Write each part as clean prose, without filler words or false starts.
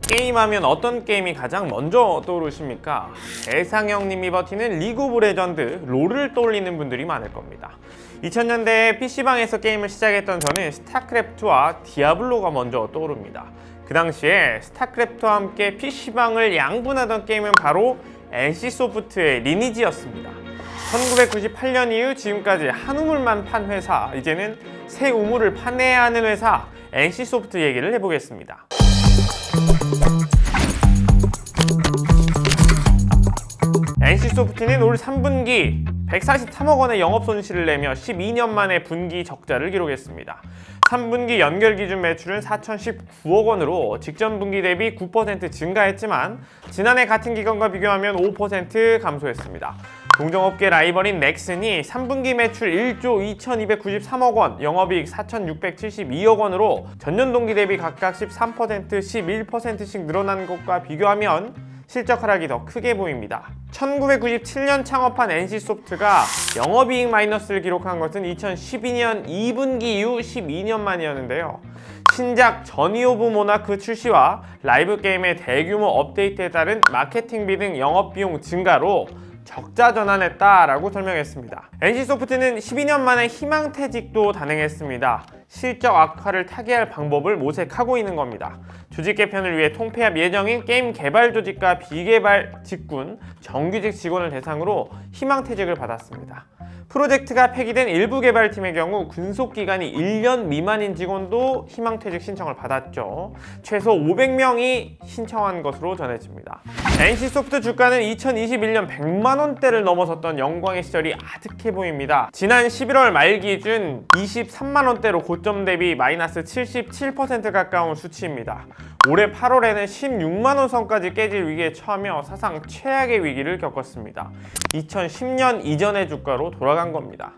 게임하면 어떤 게임이 가장 먼저 떠오르십니까? 대상형님이 버티는 리그 오브 레전드, 롤을 떠올리는 분들이 많을 겁니다. 2000년대에 PC방에서 게임을 시작했던 저는 스타크래프트와 디아블로가 먼저 떠오릅니다. 그 당시에 스타크래프트와 함께 PC방을 양분하던 게임은 바로 NC소프트의 리니지였습니다. 1998년 이후 지금까지 한 우물만 판 회사, 이제는 새 우물을 파내야 하는 회사 NC소프트 얘기를 해보겠습니다. NC소프트는 올 3분기 143억 원의 영업 손실을 내며 12년 만에 분기 적자를 기록했습니다. 3분기 연결 기준 매출은 4,019억 원으로 직전 분기 대비 9% 증가했지만 지난해 같은 기간과 비교하면 5% 감소했습니다. 동종업계 라이벌인 넥슨이 3분기 매출 1조 2,293억 원, 영업이익 4,672억 원으로 전년 동기 대비 각각 13%, 11%씩 늘어난 것과 비교하면 실적 하락이 더 크게 보입니다. 1997년 창업한 NC소프트가 영업이익 마이너스를 기록한 것은 2012년 2분기 이후 12년 만이었는데요. 신작 저니 오브 모나크 출시와 라이브 게임의 대규모 업데이트에 따른 마케팅비 등 영업비용 증가로 적자 전환했다라고 설명했습니다. NC소프트는 12년 만에 희망퇴직도 단행했습니다. 실적 악화를 타개할 방법을 모색하고 있는 겁니다. 조직 개편을 위해 통폐합 예정인 게임 개발 조직과 비개발 직군, 정규직 직원을 대상으로 희망퇴직을 받았습니다. 프로젝트가 폐기된 일부 개발팀의 경우 근속기간이 1년 미만인 직원도 희망퇴직 신청을 받았죠. 최소 500명이 신청한 것으로 전해집니다. NC소프트 주가는 2021년 100만원대를 넘어섰던 영광의 시절이 아득해 보입니다. 지난 11월 말 기준 23만원대로 고점 대비 마이너스 77% 가까운 수치입니다. 올해 8월에는 16만원 선까지 깨질 위기에 처하며 사상 최악의 위기를 겪었습니다. 2010년 이전의 주가로 돌아간 겁니다.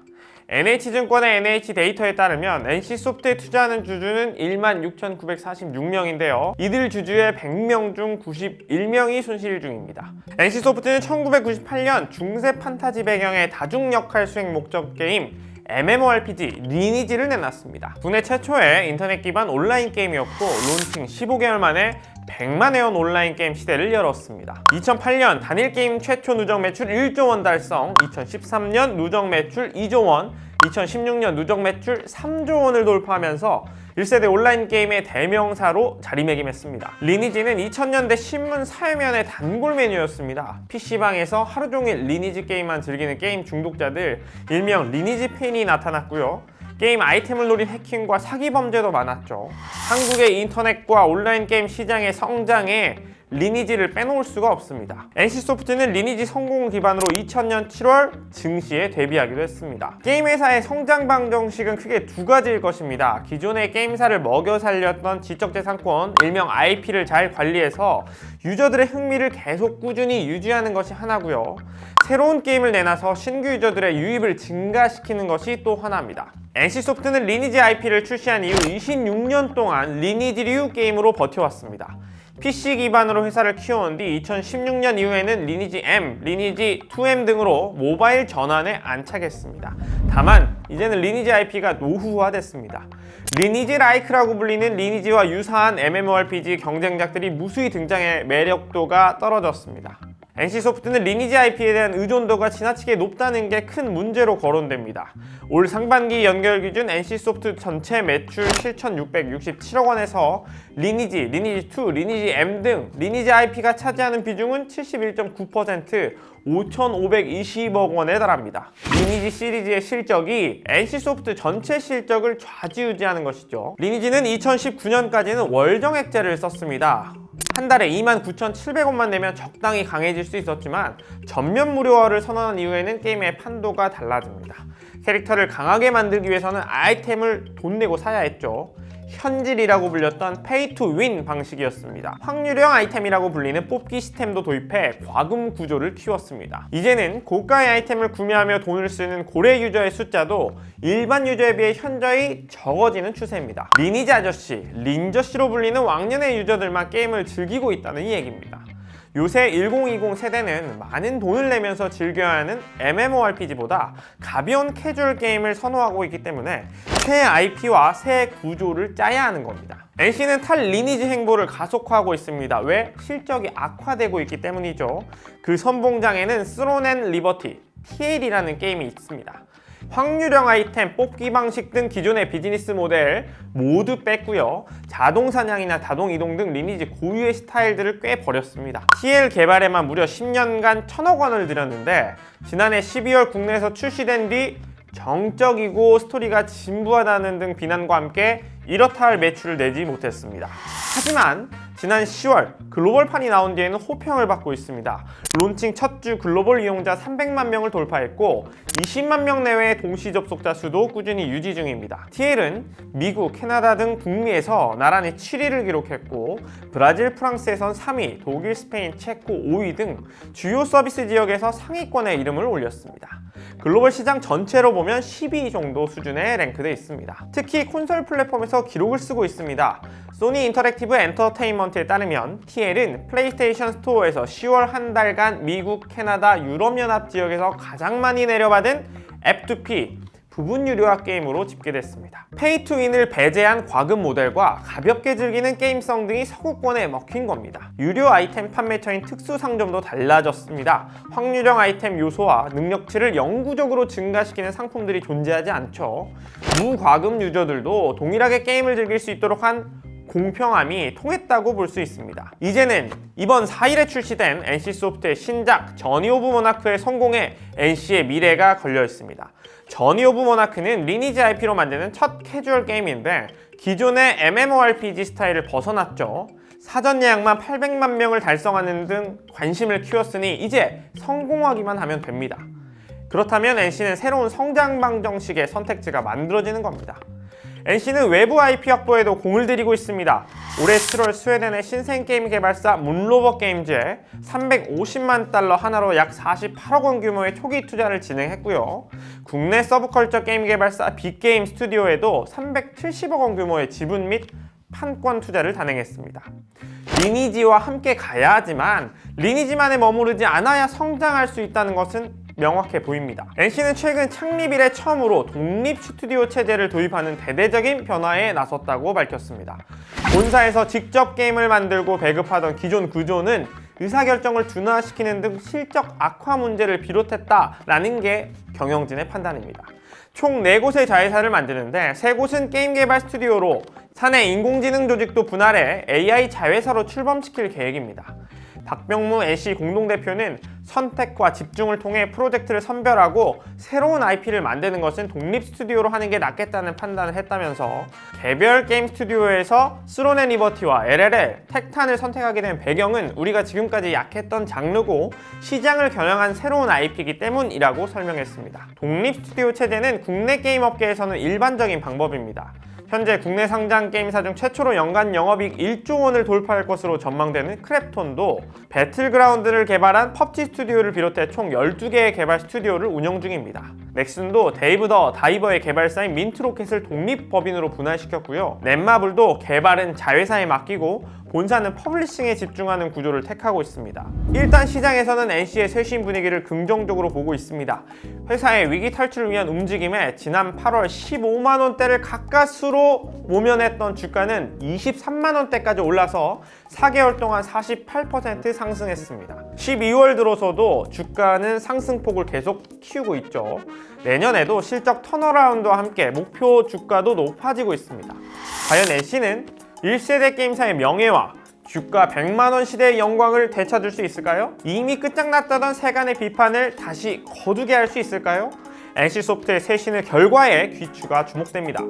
NH증권의 NH데이터에 따르면 NC소프트에 투자하는 주주는 16,946명인데요. 이들 주주의 100명 중 91명이 손실 중입니다. NC소프트는 1998년 중세 판타지 배경의 다중역할 수행 목적 게임 MMORPG 리니지를 내놨습니다. 국내 최초의 인터넷 기반 온라인 게임이었고 론칭 15개월 만에 100만 회원 온라인 게임 시대를 열었습니다. 2008년 단일 게임 최초 누적 매출 1조 원 달성, 2013년 누적 매출 2조 원, 2016년 누적 매출 3조 원을 돌파하면서 1세대 온라인 게임의 대명사로 자리매김했습니다. 리니지는 2000년대 신문 사회면의 단골 메뉴였습니다. PC방에서 하루 종일 리니지 게임만 즐기는 게임 중독자들, 일명 리니지 팬이 나타났고요. 게임 아이템을 노린 해킹과 사기 범죄도 많았죠. 한국의 인터넷과 온라인 게임 시장의 성장에 리니지를 빼놓을 수가 없습니다. NC소프트는 리니지 성공을 기반으로 2000년 7월 증시에 데뷔하기도 했습니다. 게임 회사의 성장 방정식은 크게 두 가지일 것입니다. 기존의 게임사를 먹여 살렸던 지적재산권, 일명 IP를 잘 관리해서 유저들의 흥미를 계속 꾸준히 유지하는 것이 하나고요. 새로운 게임을 내놔서 신규 유저들의 유입을 증가시키는 것이 또 하나입니다. NC소프트는 리니지 IP를 출시한 이후 26년 동안 리니지류 게임으로 버텨왔습니다. PC 기반으로 회사를 키워온 뒤 2016년 이후에는 리니지 M, 리니지 2M 등으로 모바일 전환에 안착했습니다. 다만 이제는 리니지 IP가 노후화됐습니다. 리니지 라이크라고 불리는 리니지와 유사한 MMORPG 경쟁작들이 무수히 등장해 매력도가 떨어졌습니다. NC소프트는 리니지 IP에 대한 의존도가 지나치게 높다는 게 큰 문제로 거론됩니다. 올 상반기 연결 기준 NC소프트 전체 매출 7,667억 원에서 리니지, 리니지2, 리니지 M 등 리니지 IP가 차지하는 비중은 71.9%, 5,520억 원에 달합니다. 리니지 시리즈의 실적이 NC소프트 전체 실적을 좌지우지하는 것이죠. 리니지는 2019년까지는 월정액제를 썼습니다. 한 달에 29,700원만 내면 적당히 강해질 수 있었지만 전면 무료화를 선언한 이후에는 게임의 판도가 달라집니다. 캐릭터를 강하게 만들기 위해서는 아이템을 돈 내고 사야 했죠. 현질이라고 불렸던 페이 투 윈 방식이었습니다. 확률형 아이템이라고 불리는 뽑기 시스템도 도입해 과금 구조를 키웠습니다. 이제는 고가의 아이템을 구매하며 돈을 쓰는 고래 유저의 숫자도 일반 유저에 비해 현저히 적어지는 추세입니다. 리니지 아저씨, 린저씨로 불리는 왕년의 유저들만 게임을 즐기고 있다는 얘기입니다. 요새 1020 세대는 많은 돈을 내면서 즐겨야 하는 MMORPG보다 가벼운 캐주얼 게임을 선호하고 있기 때문에 새 IP와 새 구조를 짜야 하는 겁니다. NC는 탈 리니지 행보를 가속화하고 있습니다. 왜? 실적이 악화되고 있기 때문이죠. 그 선봉장에는 스론 앤 리버티, TL이라는 게임이 있습니다. 확률형 아이템, 뽑기 방식 등 기존의 비즈니스 모델 모두 뺐고요. 자동 사냥이나 자동 이동 등 리니지 고유의 스타일들을 꽤 버렸습니다. TL 개발에만 무려 10년간 1000억 원을 들였는데 지난해 12월 국내에서 출시된 뒤 정적이고 스토리가 진부하다는 등 비난과 함께 이렇다 할 매출을 내지 못했습니다. 하지만 지난 10월 글로벌판이 나온 뒤에는 호평을 받고 있습니다. 론칭 첫 주 글로벌 이용자 300만 명을 돌파했고 20만 명 내외의 동시 접속자 수도 꾸준히 유지 중입니다. TL은 미국, 캐나다 등 북미에서 나란히 7위를 기록했고 브라질, 프랑스에선 3위, 독일, 스페인, 체코 5위 등 주요 서비스 지역에서 상위권에 이름을 올렸습니다. 글로벌 시장 전체로 보면 10위 정도 수준에 랭크되어 있습니다. 특히 콘솔 플랫폼에서 기록을 쓰고 있습니다. 소니 인터랙티브 엔터테인먼트에 따르면 TL은 플레이스테이션 스토어에서 10월 한 달간 미국, 캐나다, 유럽연합 지역에서 가장 많이 내려받은 F2P 부분 유료화 게임으로 집계됐습니다. 페이 투 윈을 배제한 과금 모델과 가볍게 즐기는 게임성 등이 서구권에 먹힌 겁니다. 유료 아이템 판매처인 특수 상점도 달라졌습니다. 확률형 아이템 요소와 능력치를 영구적으로 증가시키는 상품들이 존재하지 않죠. 무과금 유저들도 동일하게 게임을 즐길 수 있도록 한 공평함이 통했다고 볼 수 있습니다. 이제는 이번 4일에 출시된 NC소프트의 신작 저니 오브 모나크의 성공에 NC의 미래가 걸려 있습니다. 저니 오브 모나크는 리니지 IP로 만드는 첫 캐주얼 게임인데 기존의 MMORPG 스타일을 벗어났죠. 사전 예약만 800만 명을 달성하는 등 관심을 키웠으니 이제 성공하기만 하면 됩니다. 그렇다면 NC는 새로운 성장 방정식의 선택지가 만들어지는 겁니다. NC는 외부 IP 확보에도 공을 들이고 있습니다. 올해 7월 스웨덴의 신생 게임 개발사 문로버 게임즈에 350만 달러 하나로 약 48억 원 규모의 초기 투자를 진행했고요. 국내 서브컬처 게임 개발사 빅게임 스튜디오에도 370억 원 규모의 지분 및 판권 투자를 단행했습니다. 리니지와 함께 가야 하지만 리니지만에 머무르지 않아야 성장할 수 있다는 것은 명확해 보입니다. NC는 최근 창립 이래 처음으로 독립 스튜디오 체제를 도입하는 대대적인 변화에 나섰다고 밝혔습니다. 본사에서 직접 게임을 만들고 배급하던 기존 구조는 의사결정을 둔화시키는 등 실적 악화 문제를 비롯했다라는 게 경영진의 판단입니다. 총 4곳의 자회사를 만드는데 3곳은 게임 개발 스튜디오로 사내 인공지능 조직도 분할해 AI 자회사로 출범시킬 계획입니다. 박병무 NC 공동대표는 선택과 집중을 통해 프로젝트를 선별하고 새로운 IP를 만드는 것은 독립 스튜디오로 하는 게 낫겠다는 판단을 했다면서 개별 게임 스튜디오에서 스론 앤 리버티와 LLL, 택탄을 선택하게 된 배경은 우리가 지금까지 약했던 장르고 시장을 겨냥한 새로운 IP이기 때문이라고 설명했습니다. 독립 스튜디오 체제는 국내 게임 업계에서는 일반적인 방법입니다. 현재 국내 상장 게임사 중 최초로 연간 영업이익 1조 원을 돌파할 것으로 전망되는 크랩톤도 배틀그라운드를 개발한 펍지 스튜디오를 비롯해 총 12개의 개발 스튜디오를 운영 중입니다. 넥슨도 데이브 더 다이버의 개발사인 민트로켓을 독립법인으로 분할시켰고요. 넷마블도 개발은 자회사에 맡기고 본사는 퍼블리싱에 집중하는 구조를 택하고 있습니다. 일단 시장에서는 NC의 쇄신 분위기를 긍정적으로 보고 있습니다. 회사의 위기 탈출을 위한 움직임에 지난 8월 15만 원대를 가까스로 모면했던 주가는 23만 원대까지 올라서 4개월 동안 48% 상승했습니다. 12월 들어서도 주가는 상승폭을 계속 키우고 있죠. 내년에도 실적 턴어라운드와 함께 목표 주가도 높아지고 있습니다. 과연 NC는 1세대 게임사의 명예와 주가 100만원 시대의 영광을 되찾을 수 있을까요? 이미 끝장났다던 세간의 비판을 다시 거두게 할 수 있을까요? NC소프트의 쇄신의 결과에 귀추가 주목됩니다.